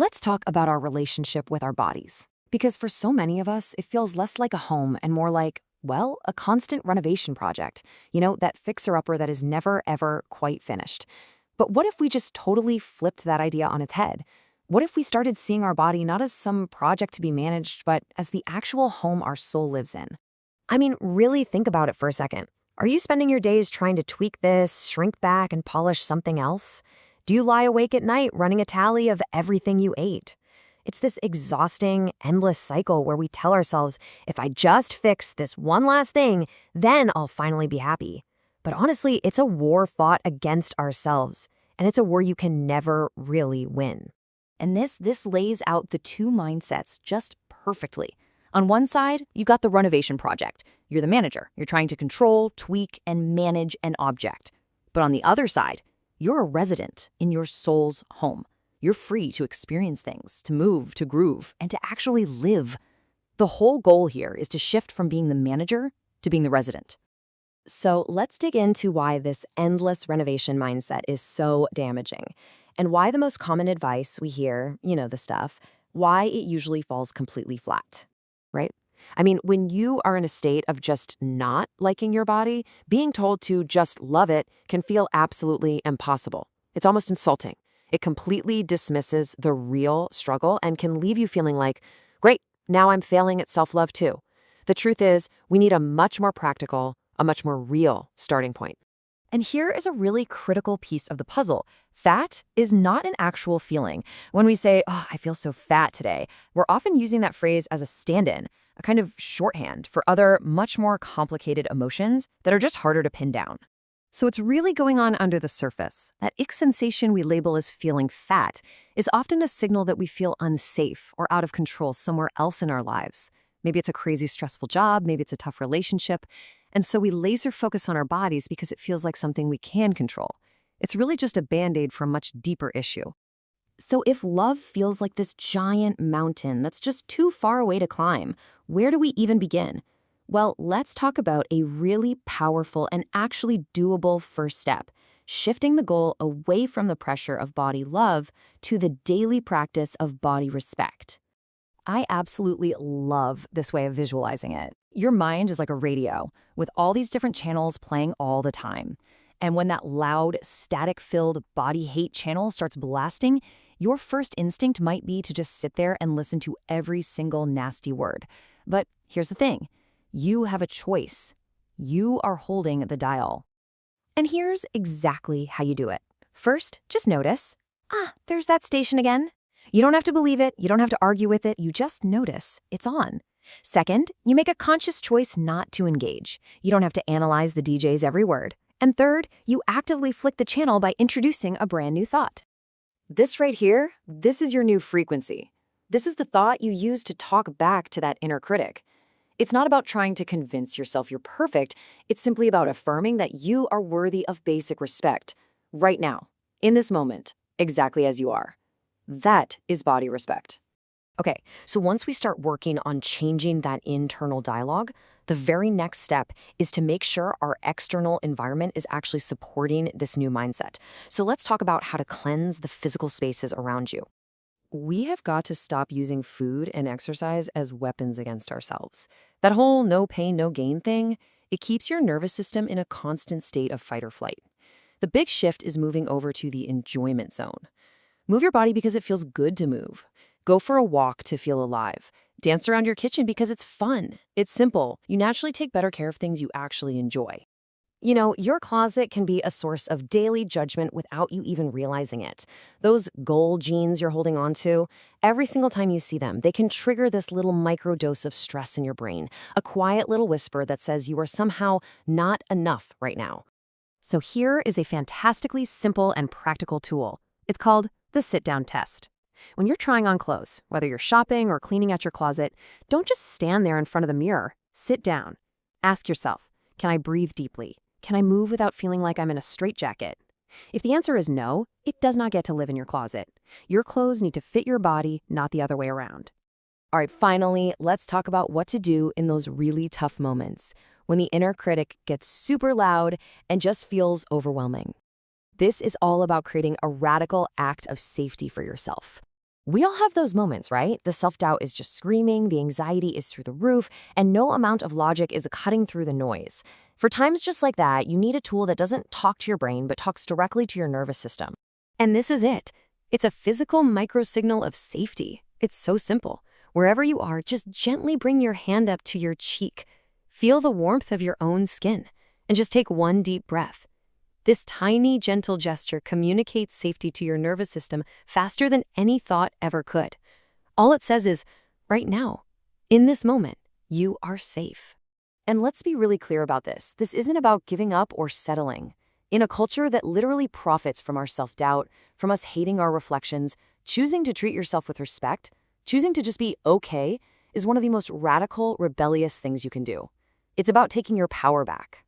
Let's talk about our relationship with our bodies. Because for so many of us, it feels less like a home and more like, well, a constant renovation project. That fixer-upper that is never, ever quite finished. But what if we just totally flipped that idea on its head? What if we started seeing our body not as some project to be managed, but as the actual home our soul lives in? I mean, really think about it for a second. Are you spending your days trying to tweak this, shrink back, and polish something else? Do you lie awake at night running a tally of everything you ate? It's this exhausting, endless cycle where we tell ourselves, if I just fix this one last thing, then I'll finally be happy. But honestly, it's a war fought against ourselves, and it's a war you can never really win. And this lays out the two mindsets just perfectly. On one side, you got the renovation project. You're the manager. You're trying to control, tweak, and manage an object. But on the other side, you're a resident in your soul's home. You're free to experience things, to move, to groove, and to actually live. The whole goal here is to shift from being the manager to being the resident. So let's dig into why this endless renovation mindset is so damaging, and why the most common advice we hear, the stuff, why it usually falls completely flat, right? I mean, when you are in a state of just not liking your body, being told to just love it can feel absolutely impossible. It's almost insulting. It completely dismisses the real struggle and can leave you feeling like, great, now I'm failing at self-love too. The truth is, we need a much more practical, a much more real starting point. And here is a really critical piece of the puzzle. Fat is not an actual feeling. When we say, oh, I feel so fat today, we're often using that phrase as a stand-in, a kind of shorthand for other, much more complicated emotions that are just harder to pin down. So what's really going on under the surface, that ick sensation we label as feeling fat, is often a signal that we feel unsafe or out of control somewhere else in our lives. Maybe it's a crazy stressful job, maybe it's a tough relationship. And so we laser focus on our bodies because it feels like something we can control. It's really just a band-aid for a much deeper issue. So if love feels like this giant mountain that's just too far away to climb, where do we even begin? Well, let's talk about a really powerful and actually doable first step, shifting the goal away from the pressure of body love to the daily practice of body respect. I absolutely love this way of visualizing it. Your mind is like a radio with all these different channels playing all the time. And when that loud, static-filled body hate channel starts blasting, your first instinct might be to just sit there and listen to every single nasty word. But here's the thing. You have a choice. You are holding the dial. And here's exactly how you do it. First, just notice, there's that station again. You don't have to believe it. You don't have to argue with it. You just notice it's on. Second, you make a conscious choice not to engage. You don't have to analyze the DJ's every word. And third, you actively flick the channel by introducing a brand new thought. This right here, this is your new frequency. This is the thought you use to talk back to that inner critic. It's not about trying to convince yourself you're perfect. It's simply about affirming that you are worthy of basic respect. Right now, in this moment, exactly as you are. That is body respect. Okay, so once we start working on changing that internal dialogue, the very next step is to make sure our external environment is actually supporting this new mindset. So let's talk about how to cleanse the physical spaces around you. We have got to stop using food and exercise as weapons against ourselves. That whole no pain, no gain thing, it keeps your nervous system in a constant state of fight or flight. The big shift is moving over to the enjoyment zone. Move your body because it feels good to move. Go for a walk to feel alive. Dance around your kitchen because it's fun. It's simple. You naturally take better care of things you actually enjoy. Your closet can be a source of daily judgment without you even realizing it. Those goal jeans you're holding on to, every single time you see them, they can trigger this little microdose of stress in your brain, a quiet little whisper that says you are somehow not enough right now. So here is a fantastically simple and practical tool. It's called the sit-down test. When you're trying on clothes, whether you're shopping or cleaning out your closet, don't just stand there in front of the mirror. Sit down. Ask yourself, can I breathe deeply? Can I move without feeling like I'm in a straitjacket? If the answer is no, it does not get to live in your closet. Your clothes need to fit your body, not the other way around. All right, finally, let's talk about what to do in those really tough moments, when the inner critic gets super loud and just feels overwhelming. This is all about creating a radical act of safety for yourself. We all have those moments, right? The self-doubt is just screaming, the anxiety is through the roof, and no amount of logic is cutting through the noise. For times just like that, you need a tool that doesn't talk to your brain but talks directly to your nervous system. And this is it. It's a physical microsignal of safety. It's so simple. Wherever you are, just gently bring your hand up to your cheek. Feel the warmth of your own skin, and just take one deep breath. This tiny, gentle gesture communicates safety to your nervous system faster than any thought ever could. All it says is, right now, in this moment, you are safe. And let's be really clear about this. This isn't about giving up or settling. In a culture that literally profits from our self-doubt, from us hating our reflections, choosing to treat yourself with respect, choosing to just be okay, is one of the most radical, rebellious things you can do. It's about taking your power back.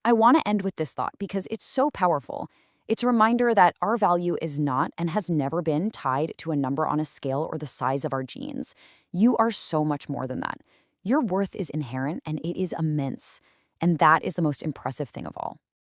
I want to end with this thought because it's so powerful. It's a reminder that our value is not and has never been tied to a number on a scale or the size of our genes. You are so much more than that. Your worth is inherent and it is immense. And that is the most impressive thing of all.